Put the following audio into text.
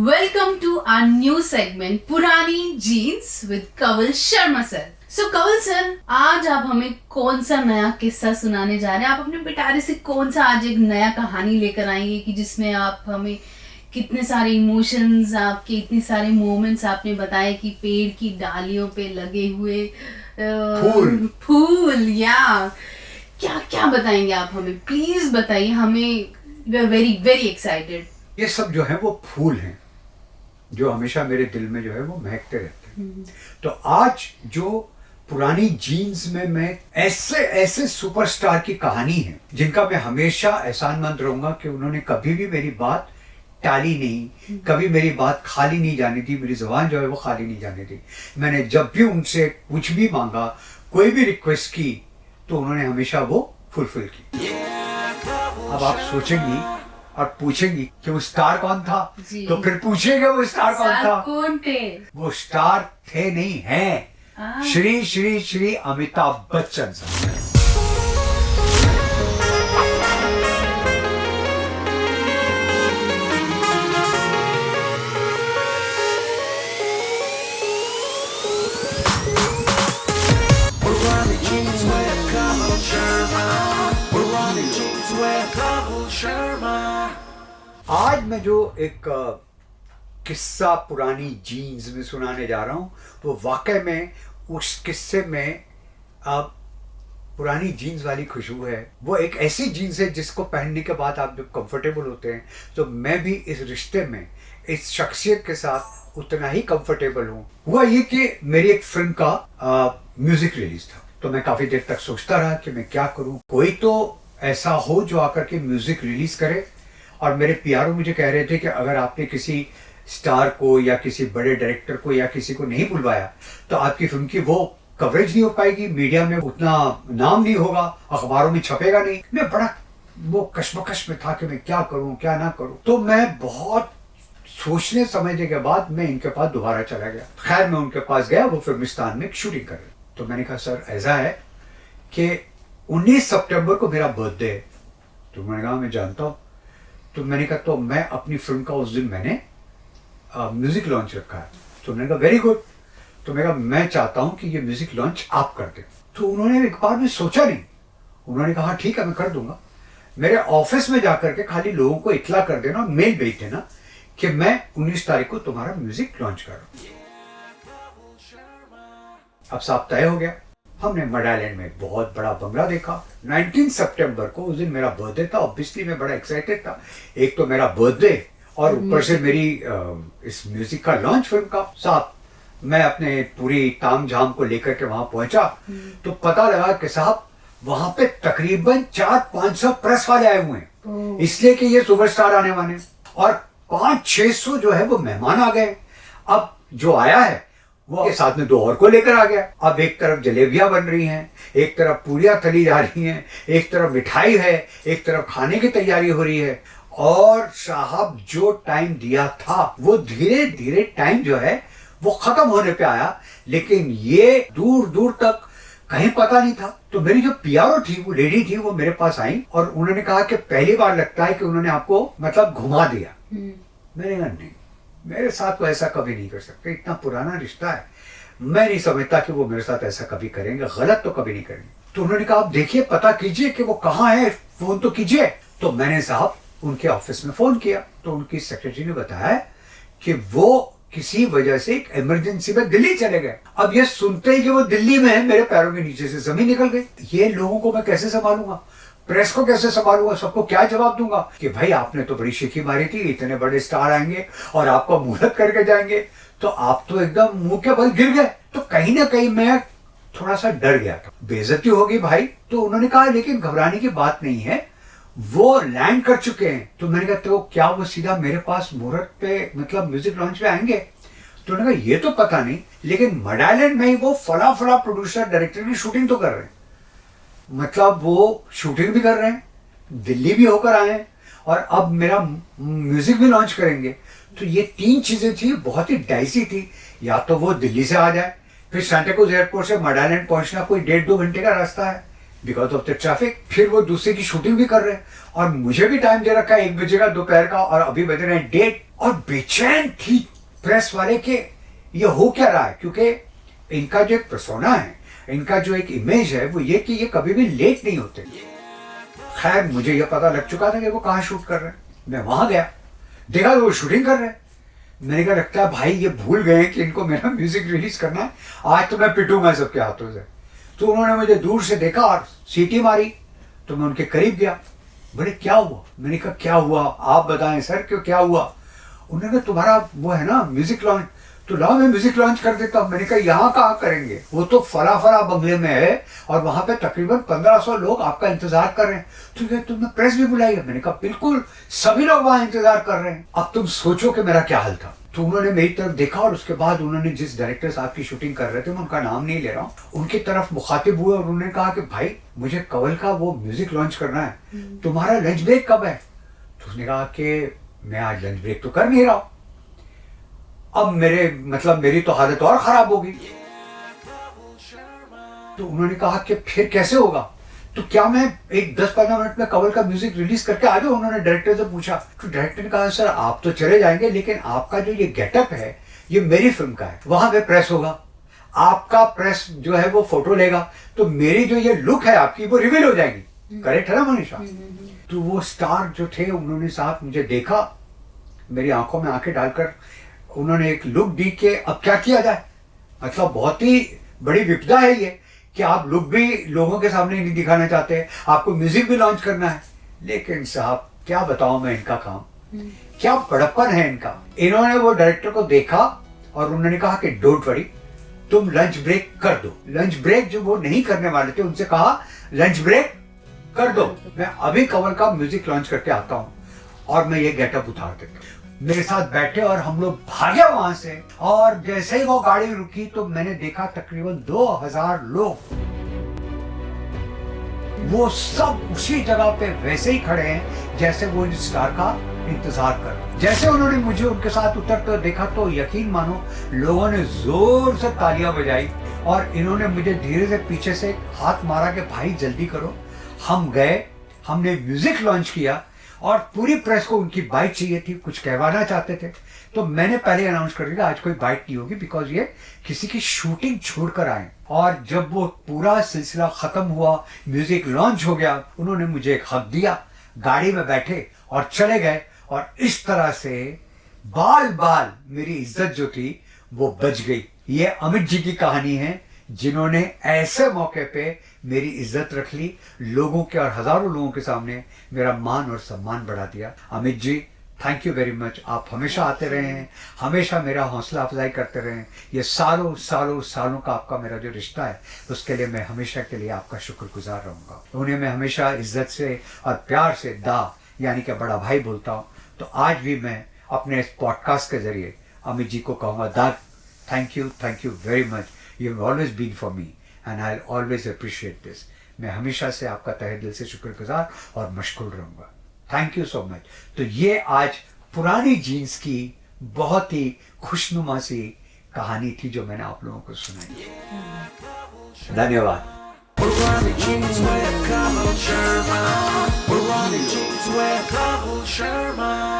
Welcome to our new segment पुरानी jeans with Kawal Sharma sir. So Kawal sir, आज आप हमें कौन सा नया किस्सा सुनाने जा रहे हैं? आप अपने पिटारे से कौन सा आज एक नया कहानी लेकर आएंगे कि जिसमें आप हमें कितने सारे इमोशंस, आपके इतने सारे मोमेंट्स आपने बताए कि पेड़ की डालियों पे लगे हुए फूल या क्या क्या बताएंगे आप हमें? प्लीज बताइए हमें, we are very very excited. ये सब जो है वो फूल हैं जो हमेशा मेरे दिल में जो है वो महकते रहते हैं। तो आज जो पुरानी जीन्स में मैं ऐसे ऐसे सुपरस्टार की कहानी है जिनका मैं हमेशा एहसानमंद रहूंगा कि उन्होंने कभी भी मेरी बात टाली नहीं, कभी मेरी बात खाली नहीं जाने दी, मेरी जुबान जो है वो खाली नहीं जाने दी। मैंने जब भी उनसे कुछ भी मांगा, कोई भी रिक्वेस्ट की, तो उन्होंने हमेशा वो फुलफिल की। अब आप सोचेंगी और पूछेंगी कि वो स्टार कौन था, तो फिर पूछेंगे वो स्टार कौन था? कौन थे? वो स्टार थे नहीं हैं, श्री श्री श्री अमिताभ बच्चन साहब। आज मैं जो एक किस्सा पुरानी जीन्स में सुनाने जा रहा हूँ, वो वाकई में उस किस्से में अब पुरानी जीन्स वाली खुशबू है। वो एक ऐसी जीन्स है जिसको पहनने के बाद आप जब कंफर्टेबल होते हैं, तो मैं भी इस रिश्ते में इस शख्सियत के साथ उतना ही कंफर्टेबल हूँ। हुआ ये कि मेरी एक फिल्म का म्यूजिक रिलीज था, तो मैं काफी देर तक सोचता रहा कि मैं क्या करूँ, कोई तो ऐसा हो जो आकर के म्यूजिक रिलीज करे। और मेरे पीआरओ मुझे कह रहे थे कि अगर आपने किसी स्टार को या किसी बड़े डायरेक्टर को या किसी को नहीं बुलवाया तो आपकी फिल्म की वो कवरेज नहीं हो पाएगी, मीडिया में उतना नाम नहीं होगा, अखबारों में छपेगा नहीं। मैं बड़ा वो कश्मकश में था कि मैं क्या करूं क्या ना करूं। तो मैं बहुत सोचने समझने के बाद मैं इनके पास दोबारा चला गया। खैर मैं उनके पास गया, वो फिल्मिस्तान में शूटिंग कर रहे। तो मैंने कहा सर ऐसा है कि 19 सितंबर को मेरा बर्थडे है। तो मैंने कहा मैं जानता हूँ। तो मैंने कहा तो मैं अपनी फिल्म का उस दिन मैंने म्यूजिक लॉन्च रखा है। तो उन्होंने कहा वेरी गुड। तो मैं कहा मैं चाहता हूं कि ये म्यूजिक लॉन्च आप कर दें। तो उन्होंने एक बार में सोचा नहीं, उन्होंने कहा ठीक है मैं कर दूंगा। मेरे ऑफिस में जाकर के खाली लोगों को इतला कर देना, मेल भेज देना कि मैं 19 तारीख को तुम्हारा म्यूजिक लॉन्च कर रहा हूं। अब साहब तय हो गया। हमने मड आइलैंड में बहुत बड़ा बंगला देखा। 19 सितंबर को उस दिन मेरा बर्थडे था। ऑब्वियसली मैं बड़ा एक्साइटेड था, एक तो मेरा बर्थडे और ऊपर से मेरी इस म्यूजिक का लॉन्च फिल्म का। साहब मैं अपने पूरी ताम झाम को लेकर के वहां पहुंचा तो पता लगा कि साहब वहां पे तकरीबन 400-500 प्रेस वाले आए हुए हैं, इसलिए कि ये सुपरस्टार आने वाले हैं। और 500-600 जो है वो मेहमान आ गए। अब जो आया है वो के साथ में 2 और को लेकर आ गया। अब एक तरफ जलेबियां बन रही हैं, एक तरफ पूरियां तली जा रही हैं, एक तरफ मिठाई है, एक तरफ खाने की तैयारी हो रही है। और साहब जो टाइम दिया था वो धीरे धीरे टाइम जो है वो खत्म होने पे आया, लेकिन ये दूर दूर तक कहीं पता नहीं था। तो मेरी जो पीआरओ थी, वो लेडी थी, वो मेरे पास आई और उन्होंने कहा कि पहली बार लगता है कि उन्होंने आपको मतलब घुमा दिया। मैंने कहा नहीं, मेरे साथ तो ऐसा कभी नहीं कर सकते, इतना पुराना रिश्ता है, मैं नहीं समझता कि वो मेरे साथ ऐसा कभी करेंगे, गलत तो कभी नहीं करेंगे। तो उन्होंने कहा आप देखिए, पता कीजिए कि वो कहाँ है, फोन तो कीजिए। तो मैंने साहब उनके ऑफिस में फोन किया तो उनकी सेक्रेटरी ने बताया कि वो किसी वजह से एक इमरजेंसी में दिल्ली चले गए। अब ये सुनते ही कि वो दिल्ली में है, मेरे पैरों के नीचे से जमीन निकल गई। ये लोगों को मैं कैसे संभालूंगा, प्रेस को कैसे संभालूंगा, सबको क्या जवाब दूंगा कि भाई आपने तो बड़ी शिकी मारी थी, इतने बड़े स्टार आएंगे और आपका मुहूर्त करके जाएंगे, तो आप तो एकदम मुंह के बल गिर गए। तो कहीं ना कहीं मैं थोड़ा सा डर गया था, बेइज्जती होगी भाई। तो उन्होंने कहा लेकिन घबराने की बात नहीं है, वो लैंड कर चुके हैं। तो मैंने कहा तो क्या वो सीधा मेरे पास मुहूर्त पे मतलब म्यूजिक लॉन्च पे आएंगे? तो उन्होंने कहा ये तो पता नहीं, लेकिन मड आइलैंड में ही वो फला फला प्रोड्यूसर डायरेक्टर की शूटिंग तो कर रहे हैं, मतलब वो शूटिंग भी कर रहे हैं, दिल्ली भी होकर आए हैं और अब मेरा म्यूजिक भी लॉन्च करेंगे। तो ये 3 चीजें थी, बहुत ही डाइसी थी। या तो वो दिल्ली से आ जाए, फिर सांताक्रूज एयरपोर्ट से मड आइलैंड पहुंचना कोई 1.5-2 घंटे का रास्ता है बिकॉज ऑफ द ट्रैफिक, फिर वो दूसरे की शूटिंग भी कर रहे हैं और मुझे भी टाइम दे रखा है 1 बजे का दोपहर का और अभी बज रहे हैं 1:30 और बेचैन थी प्रेस वाले के ये हो क्या रहा है, क्योंकि इनका जो एक पर्सोना है, इनका जो एक इमेज है वो ये कि ये कभी भी लेट नहीं होते। खैर मुझे ये पता लग चुका था कि वो कहाँ शूट कर रहे हैं। मैं वहां गया, देखा तो वो शूटिंग कर रहे हैं। मैंने कहा लगता है भाई ये भूल गए हैं कि इनको मेरा म्यूजिक रिलीज करना है, आज तो मैं पिटूंगा सबके हाथों से। तो उन्होंने मुझे दूर से देखा और सीटी मारी, तो मैं उनके करीब गया। बोले क्या हुआ? मैंने कहा क्या हुआ आप बताएं सर, क्यों क्या हुआ? उन्होंने कहा तुम्हारा वो है ना म्यूजिक लॉन्च, तो लाओ मैं म्यूजिक लॉन्च कर देता हूँ। मैंने कहा यहाँ कहाँ करेंगे, वो तो फला फला बंगले में है और वहां पे तकरीबन 1500 लोग आपका इंतजार कर रहे हैं। तो क्या तुमने प्रेस भी बुलाई है? मैंने कहा बिल्कुल, सभी लोग वहां इंतजार कर रहे हैं। अब तुम सोचो कि मेरा क्या हाल था। तो उन्होंने मेरी तरफ देखा और उसके बाद उन्होंने जिस डायरेक्टर साहब की शूटिंग कर रहे थे, मैं उनका नाम नहीं ले रहा हूँ, उनकी तरफ मुखातिब हुए और उन्होंने कहा कि भाई मुझे कंवल का वो म्यूजिक लॉन्च करना है, तुम्हारा लंच ब्रेक कब है? तो उसने कहा कि मैं आज लंच ब्रेक तो कर नहीं रहा हूँ। अब मेरी तो हालत और खराब होगी। तो उन्होंने कहा कि फिर कैसे होगा, तो क्या मैं एक 10-15 मिनट में कंवल का म्यूजिक रिलीज करके आ जाऊं? उन्होंने डायरेक्टर से पूछा। तो डायरेक्टर ने कहा सर आप तो चले जाएंगे, लेकिन आपका जो ये गेटअप है ये मेरी फिल्म का है, वहां पे प्रेस होगा, आपका प्रेस जो है वो फोटो लेगा, तो मेरी जो ये लुक है आपकी वो रिवील हो जाएगी। करेक्ट है ना मनीषा? तो वो स्टार जो थे उन्होंने साहब मुझे देखा, मेरी आंखों में आंखें डालकर उन्होंने एक लुक दी कि अब क्या किया जाए। मतलब बहुत ही बड़ी विपदा है ये कि आप लुक भी लोगों के सामने नहीं दिखाना चाहते, आपको म्यूजिक भी लॉन्च करना है। लेकिन साहब क्या बताऊं मैं इनका काम, क्या बड़प्पन है इनका। इन्होंने वो डायरेक्टर को देखा और उन्होंने कहा कि डोंट वरी, तुम लंच ब्रेक कर दो। लंच ब्रेक जो वो नहीं करने वाले थे उनसे कहा लंच ब्रेक कर दो, मैं अभी कंवल का म्यूजिक लॉन्च करके आता हूँ और मैं ये गेटअप उतार देता हूँ। मेरे साथ बैठे और हम लोग भागे वहां से, और जैसे ही वो गाड़ी रुकी तो मैंने देखा तकरीबन 2000 लोग, वो सब उसी जगह पे वैसे ही खड़े हैं जैसे वो इस स्टार का इंतजार कर रहे हैं। जैसे उन्होंने मुझे उनके साथ उतरते देखा तो यकीन मानो लोगों ने जोर से तालियां बजाई और इन्होंने मुझे धीरे से पीछे से हाथ मारा कि भाई जल्दी करो। हम गए, हमने म्यूजिक लॉन्च किया और पूरी प्रेस को उनकी बाइट चाहिए थी, कुछ कहवाना चाहते थे। तो मैंने पहले अनाउंस कर दिया आज कोई बाइट नहीं होगी, बिकॉज ये किसी की शूटिंग छोड़कर आए। और जब वो पूरा सिलसिला खत्म हुआ, म्यूजिक लॉन्च हो गया, उन्होंने मुझे एक हक दिया, गाड़ी में बैठे और चले गए। और इस तरह से बाल बाल मेरी इज्जत जो थी वो बच गई। ये अमित जी की कहानी है जिन्होंने ऐसे मौके पे मेरी इज्जत रख ली, लोगों के और हजारों लोगों के सामने मेरा मान और सम्मान बढ़ा दिया। Amit ji thank you very much, आप हमेशा आते रहे हैं, हमेशा मेरा हौसला अफजाई करते रहे। ये सालों सालों सालों का आपका मेरा जो रिश्ता है उसके लिए मैं हमेशा के लिए आपका शुक्रगुजार रहूंगा। उन्हें मैं हमेशा इज्जत से और प्यार से दा यानी कि बड़ा भाई बोलता हूँ। तो आज भी मैं अपने इस पॉडकास्ट के जरिए अमित जी को कहूँगा दा thank you very much, you have always been for me and I always appreciate this. मैं हमेशा से आपका तहे दिल से शुक्रगुजार और मशगूल रहूंगा। Thank you so much. तो ये आज पुरानी जीन्स की बहुत ही खुशनुमा सी कहानी थी जो मैंने आप लोगों को सुनाई। धन्यवाद। पुरानी जीन्स with Kawal Sharma. पुरानी जीन्स with Kawal Sharma.